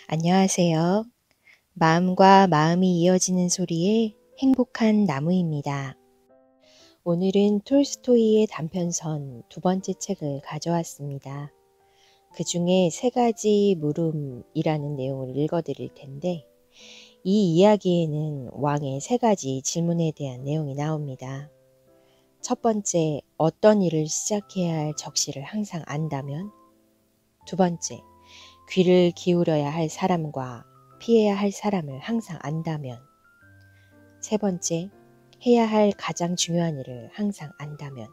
안녕하세요. 마음과 마음이 이어지는 소리의 행복한 나무입니다. 오늘은 톨스토이의 단편선 두 번째 책을 가져왔습니다. 그 중에 세 가지 물음이라는 내용을 읽어드릴 텐데, 이 이야기에는 왕의 세 가지 질문에 대한 내용이 나옵니다. 첫 번째, 어떤 일을 시작해야 할 적시를 항상 안다면? 두 번째, 귀를 기울여야 할 사람과 피해야 할 사람을 항상 안다면. 세 번째, 해야 할 가장 중요한 일을 항상 안다면.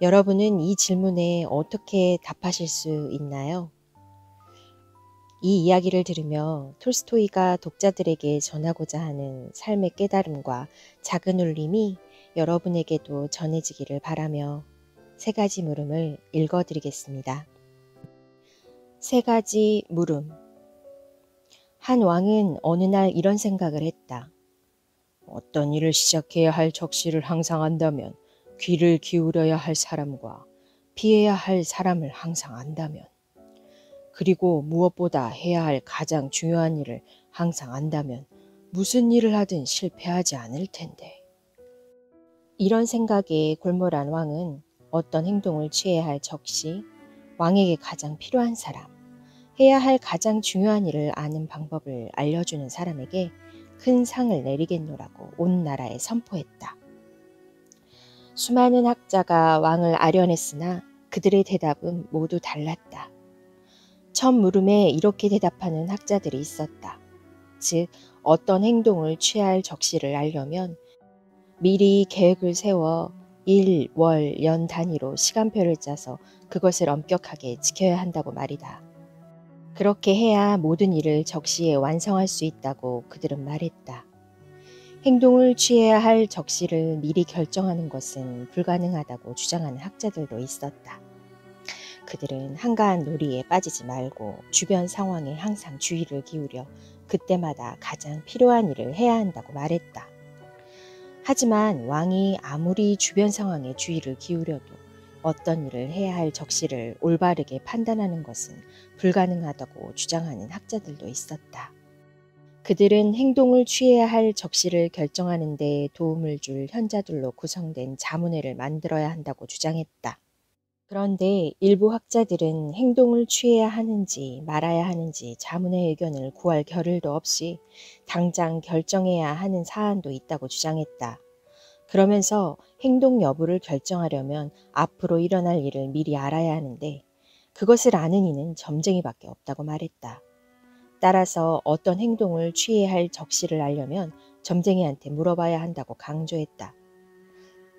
여러분은 이 질문에 어떻게 답하실 수 있나요? 이 이야기를 들으며 톨스토이가 독자들에게 전하고자 하는 삶의 깨달음과 작은 울림이 여러분에게도 전해지기를 바라며 세 가지 물음을 읽어드리겠습니다. 세 가지 물음. 한 왕은 어느 날 이런 생각을 했다. 어떤 일을 시작해야 할 적시를 항상 안다면, 귀를 기울여야 할 사람과 피해야 할 사람을 항상 안다면, 그리고 무엇보다 해야 할 가장 중요한 일을 항상 안다면 무슨 일을 하든 실패하지 않을 텐데. 이런 생각에 골몰한 왕은 어떤 행동을 취해야 할 적시, 왕에게 가장 필요한 사람, 해야 할 가장 중요한 일을 아는 방법을 알려주는 사람에게 큰 상을 내리겠노라고 온 나라에 선포했다. 수많은 학자가 왕을 아련했으나 그들의 대답은 모두 달랐다. 첫 물음에 이렇게 대답하는 학자들이 있었다. 즉, 어떤 행동을 취할 할 적시를 알려면 미리 계획을 세워 일, 월, 연 단위로 시간표를 짜서 그것을 엄격하게 지켜야 한다고 말이다. 그렇게 해야 모든 일을 적시에 완성할 수 있다고 그들은 말했다. 행동을 취해야 할 적시를 미리 결정하는 것은 불가능하다고 주장하는 학자들도 있었다. 그들은 한가한 놀이에 빠지지 말고 주변 상황에 항상 주의를 기울여 그때마다 가장 필요한 일을 해야 한다고 말했다. 하지만 왕이 아무리 주변 상황에 주의를 기울여도 어떤 일을 해야 할 적시를 올바르게 판단하는 것은 불가능하다고 주장하는 학자들도 있었다. 그들은 행동을 취해야 할 적시를 결정하는 데 도움을 줄 현자들로 구성된 자문회를 만들어야 한다고 주장했다. 그런데 일부 학자들은 행동을 취해야 하는지 말아야 하는지 자문의 의견을 구할 겨를도 없이 당장 결정해야 하는 사안도 있다고 주장했다. 그러면서 행동 여부를 결정하려면 앞으로 일어날 일을 미리 알아야 하는데 그것을 아는 이는 점쟁이밖에 없다고 말했다. 따라서 어떤 행동을 취해야 할 적시를 알려면 점쟁이한테 물어봐야 한다고 강조했다.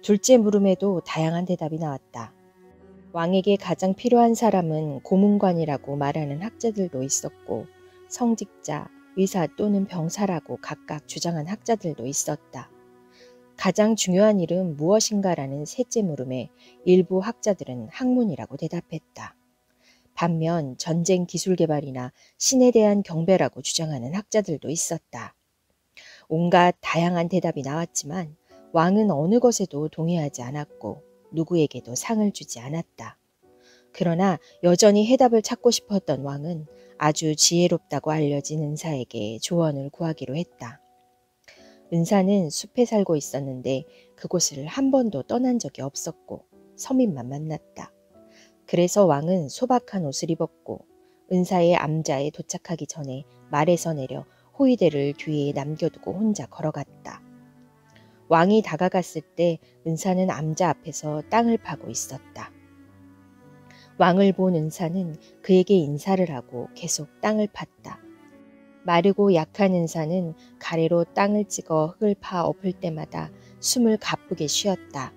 둘째 물음에도 다양한 대답이 나왔다. 왕에게 가장 필요한 사람은 고문관이라고 말하는 학자들도 있었고 성직자, 의사 또는 병사라고 각각 주장한 학자들도 있었다. 가장 중요한 일은 무엇인가라는 셋째 물음에 일부 학자들은 학문이라고 대답했다. 반면 전쟁 기술 개발이나 신에 대한 경배라고 주장하는 학자들도 있었다. 온갖 다양한 대답이 나왔지만 왕은 어느 것에도 동의하지 않았고 누구에게도 상을 주지 않았다. 그러나 여전히 해답을 찾고 싶었던 왕은 아주 지혜롭다고 알려진 은사에게 조언을 구하기로 했다. 은사는 숲에 살고 있었는데 그곳을 한 번도 떠난 적이 없었고 서민만 만났다. 그래서 왕은 소박한 옷을 입었고 은사의 암자에 도착하기 전에 말에서 내려 호위대를 뒤에 남겨두고 혼자 걸어갔다. 왕이 다가갔을 때 은사는 암자 앞에서 땅을 파고 있었다. 왕을 본 은사는 그에게 인사를 하고 계속 땅을 팠다. 마르고 약한 은사는 가래로 땅을 찍어 흙을 파 엎을 때마다 숨을 가쁘게 쉬었다.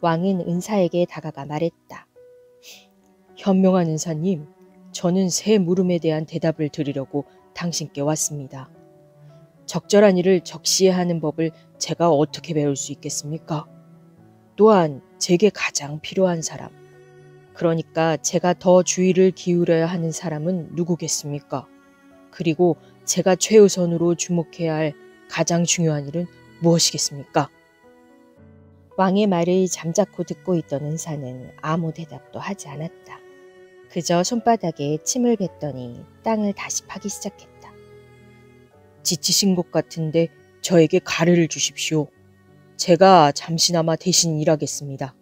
왕은 은사에게 다가가 말했다. 현명한 은사님, 저는 새 물음에 대한 대답을 드리려고 당신께 왔습니다. 적절한 일을 적시해야 하는 법을 제가 어떻게 배울 수 있겠습니까? 또한 제게 가장 필요한 사람, 그러니까 제가 더 주의를 기울여야 하는 사람은 누구겠습니까? 그리고 제가 최우선으로 주목해야 할 가장 중요한 일은 무엇이겠습니까? 왕의 말을 잠자코 듣고 있던 은사는 아무 대답도 하지 않았다. 그저 손바닥에 침을 뱉더니 땅을 다시 파기 시작했다. 지치신 것 같은데 저에게 가래를 주십시오. 제가 잠시나마 대신 일하겠습니다.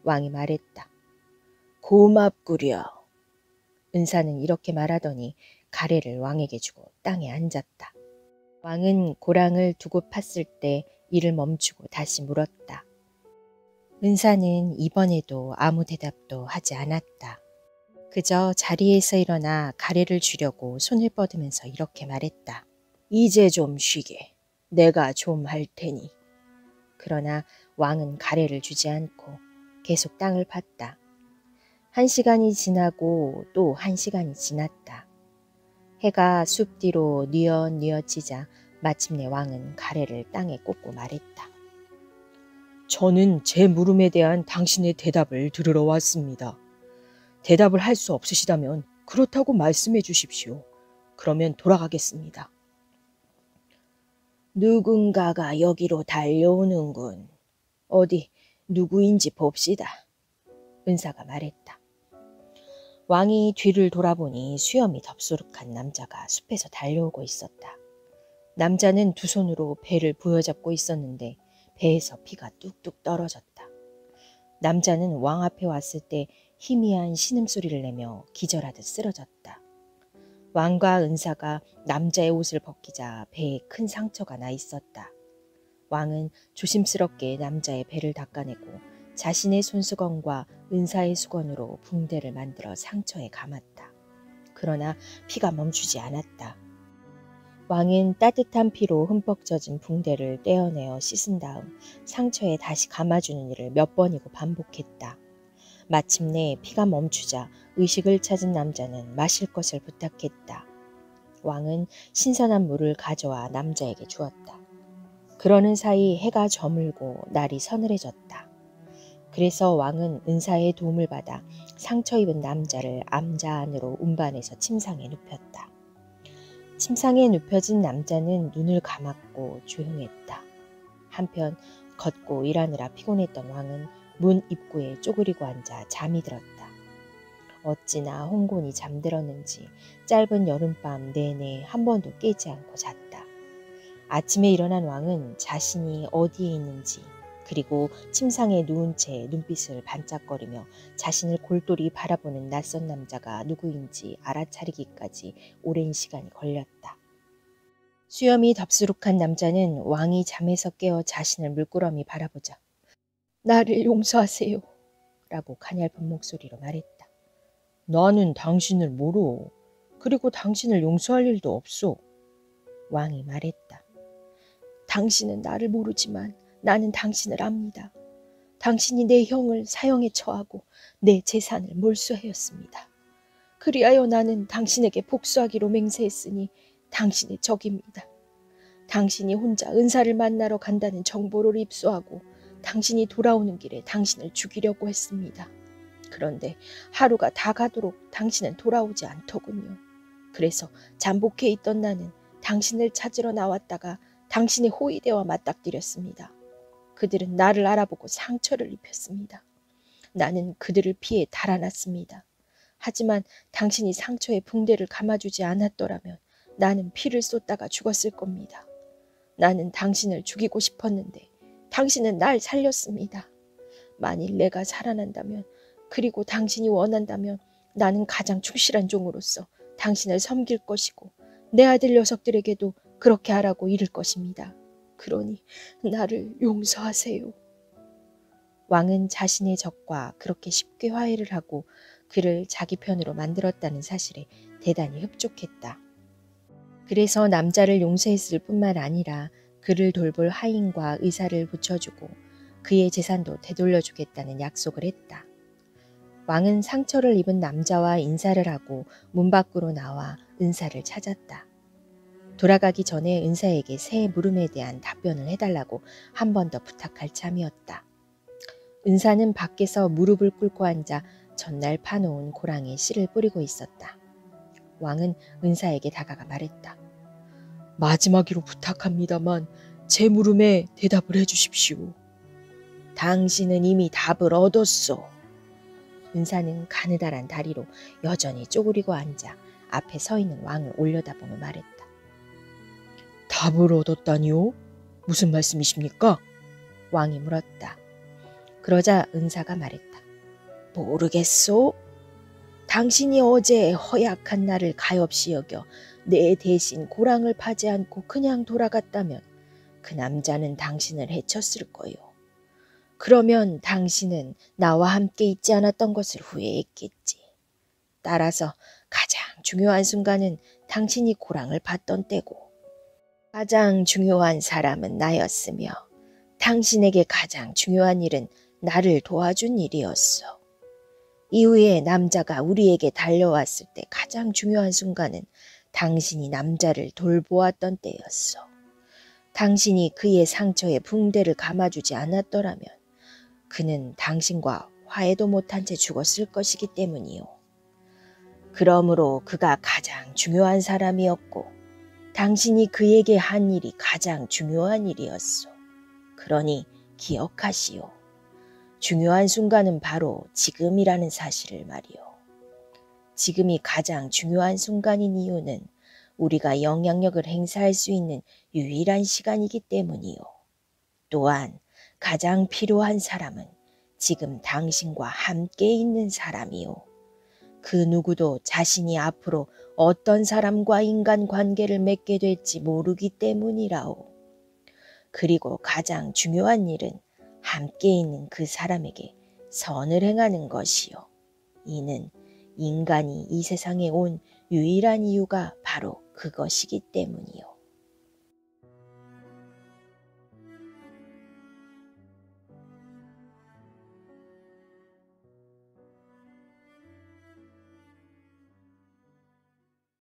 왕이 말했다. 고맙구려. 은사는 이렇게 말하더니 가래를 왕에게 주고 땅에 앉았다. 왕은 고랑을 두고 팠을 때 일을 멈추고 다시 물었다. 은사는 이번에도 아무 대답도 하지 않았다. 그저 자리에서 일어나 가래를 주려고 손을 뻗으면서 이렇게 말했다. 이제 좀 쉬게. 내가 좀 할 테니. 그러나 왕은 가래를 주지 않고 계속 땅을 팠다. 1시간이 지나고 또 1시간이 지났다. 해가 숲 뒤로 뉘엿뉘엿지자 마침내 왕은 가래를 땅에 꽂고 말했다. 저는 제 물음에 대한 당신의 대답을 들으러 왔습니다. 대답을 할 수 없으시다면 그렇다고 말씀해 주십시오. 그러면 돌아가겠습니다. 누군가가 여기로 달려오는군. 어디 누구인지 봅시다. 은사가 말했다. 왕이 뒤를 돌아보니 수염이 덥수룩한 남자가 숲에서 달려오고 있었다. 남자는 두 손으로 배를 부여잡고 있었는데 배에서 피가 뚝뚝 떨어졌다. 남자는 왕 앞에 왔을 때 희미한 신음소리를 내며 기절하듯 쓰러졌다. 왕과 은사가 남자의 옷을 벗기자 배에 큰 상처가 나 있었다. 왕은 조심스럽게 남자의 배를 닦아내고 자신의 손수건과 은사의 수건으로 붕대를 만들어 상처에 감았다. 그러나 피가 멈추지 않았다. 왕은 따뜻한 피로 흠뻑 젖은 붕대를 떼어내어 씻은 다음 상처에 다시 감아주는 일을 몇 번이고 반복했다. 마침내 피가 멈추자 의식을 찾은 남자는 마실 것을 부탁했다. 왕은 신선한 물을 가져와 남자에게 주었다. 그러는 사이 해가 저물고 날이 서늘해졌다. 그래서 왕은 은사의 도움을 받아 상처 입은 남자를 암자 안으로 운반해서 침상에 눕혔다. 침상에 눕혀진 남자는 눈을 감았고 조용했다. 한편 걷고 일하느라 피곤했던 왕은 문 입구에 쪼그리고 앉아 잠이 들었다. 어찌나 홍곤이 잠들었는지 짧은 여름밤 내내 한 번도 깨지 않고 잤다. 아침에 일어난 왕은 자신이 어디에 있는지 그리고 침상에 누운 채 눈빛을 반짝거리며 자신을 골똘히 바라보는 낯선 남자가 누구인지 알아차리기까지 오랜 시간이 걸렸다. 수염이 덥수룩한 남자는 왕이 잠에서 깨어 자신을 물끄러미 바라보자 나를 용서하세요 라고 가냘픈 목소리로 말했다. 나는 당신을 모르. 그리고 당신을 용서할 일도 없소. 왕이 말했다. 당신은 나를 모르지만 나는 당신을 압니다. 당신이 내 형을 사형에 처하고 내 재산을 몰수하였습니다. 그리하여 나는 당신에게 복수하기로 맹세했으니 당신의 적입니다. 당신이 혼자 은사를 만나러 간다는 정보를 입수하고 당신이 돌아오는 길에 당신을 죽이려고 했습니다. 그런데 하루가 다 가도록 당신은 돌아오지 않더군요. 그래서 잠복해 있던 나는 당신을 찾으러 나왔다가 당신의 호위대와 맞닥뜨렸습니다. 그들은 나를 알아보고 상처를 입혔습니다. 나는 그들을 피해 달아났습니다. 하지만 당신이 상처에 붕대를 감아주지 않았더라면 나는 피를 쏟다가 죽었을 겁니다. 나는 당신을 죽이고 싶었는데 당신은 날 살렸습니다. 만일 내가 살아난다면 그리고 당신이 원한다면 나는 가장 충실한 종으로서 당신을 섬길 것이고 내 아들 녀석들에게도 그렇게 하라고 이를 것입니다. 그러니 나를 용서하세요. 왕은 자신의 적과 그렇게 쉽게 화해를 하고 그를 자기 편으로 만들었다는 사실에 대단히 흡족했다. 그래서 남자를 용서했을 뿐만 아니라 그를 돌볼 하인과 의사를 붙여주고 그의 재산도 되돌려주겠다는 약속을 했다. 왕은 상처를 입은 남자와 인사를 하고 문 밖으로 나와 은사를 찾았다. 돌아가기 전에 은사에게 새 물음에 대한 답변을 해달라고 한 번 더 부탁할 참이었다. 은사는 밖에서 무릎을 꿇고 앉아 전날 파놓은 고랑에 씨를 뿌리고 있었다. 왕은 은사에게 다가가 말했다. 마지막으로 부탁합니다만 제 물음에 대답을 해주십시오. 당신은 이미 답을 얻었소. 은사는 가느다란 다리로 여전히 쪼그리고 앉아 앞에 서 있는 왕을 올려다보며 말했다. 답을 얻었다니요? 무슨 말씀이십니까? 왕이 물었다. 그러자 은사가 말했다. 모르겠소? 당신이 어제 허약한 나를 가엾이 여겨 내 대신 고랑을 파지 않고 그냥 돌아갔다면 그 남자는 당신을 해쳤을 거요. 그러면 당신은 나와 함께 있지 않았던 것을 후회했겠지. 따라서 가장 중요한 순간은 당신이 고랑을 팠던 때고 가장 중요한 사람은 나였으며 당신에게 가장 중요한 일은 나를 도와준 일이었어. 이후에 남자가 우리에게 달려왔을 때 가장 중요한 순간은 당신이 남자를 돌보았던 때였어. 당신이 그의 상처에 붕대를 감아주지 않았더라면 그는 당신과 화해도 못한 채 죽었을 것이기 때문이요. 그러므로 그가 가장 중요한 사람이었고 당신이 그에게 한 일이 가장 중요한 일이었어. 그러니 기억하시오. 중요한 순간은 바로 지금이라는 사실을 말이요. 지금이 가장 중요한 순간인 이유는 우리가 영향력을 행사할 수 있는 유일한 시간이기 때문이요. 또한 가장 필요한 사람은 지금 당신과 함께 있는 사람이요. 그 누구도 자신이 앞으로 어떤 사람과 인간 관계를 맺게 될지 모르기 때문이라오. 그리고 가장 중요한 일은 함께 있는 그 사람에게 선을 행하는 것이요. 이는 인간이 이 세상에 온 유일한 이유가 바로 그것이기 때문이요.